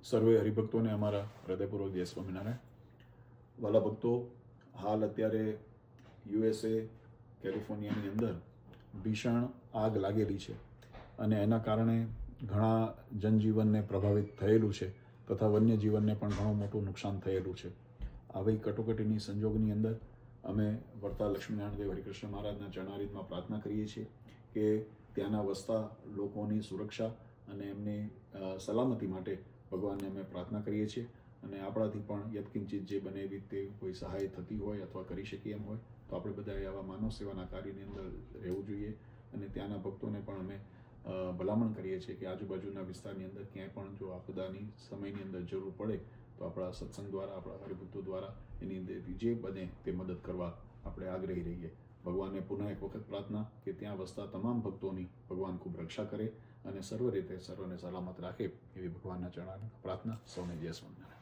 સર્વે હરિભક્તોને અમારા હૃદયપૂર્વક જય સ્વામિનારાયણ। વાલા ભક્તો, હાલ અત્યારે USA કેલિફોર્નિયાની અંદર ભીષણ આગ લાગેલી છે અને એના કારણે ઘણા જનજીવનને પ્રભાવિત થયેલું છે તથા વન્યજીવનને પણ ઘણું મોટું નુકસાન થયેલું છે। આવી કટોકટીની સંજોગની અંદર અમે વડતાલ લક્ષ્મીનારાયણ દેવ હરિકૃષ્ણ મહારાજના ચરણારીમાં પ્રાર્થના કરીએ છીએ કે ત્યાંના વસતા લોકોની સુરક્ષા અને એમની સલામતી માટે ભગવાનને અમે પ્રાર્થના કરીએ છીએ અને આપણાથી પણ યત્કિંચિત જે બને એવી તે કોઈ સહાય થતી હોય અથવા કરી શકીએ એમ હોય તો આપણે બધાએ આવા માનવ સેવાના કાર્યની અંદર રહેવું જોઈએ અને ત્યાંના ભક્તોને પણ અમે ભલામણ કરીએ છીએ કે આજુબાજુના વિસ્તારની અંદર ક્યાંય પણ જો આપદાની સમયની અંદર જરૂર પડે તો આપણા સત્સંગ દ્વારા, આપણા હરિભક્તો દ્વારા એની અંદર જે બને તે મદદ કરવા આપણે આગ્રહી રહીએ। ભગવાનને પુનઃ એક વખત પ્રાર્થના કે ત્યાં વસતા તમામ ભક્તોની ભગવાન ખૂબ રક્ષા કરે અને સર્વ રીતે સર્વને સલામત રાખે એવી ભગવાનના ચરણામાં પ્રાર્થના। સૌને જય સ્વામિનારાયણ।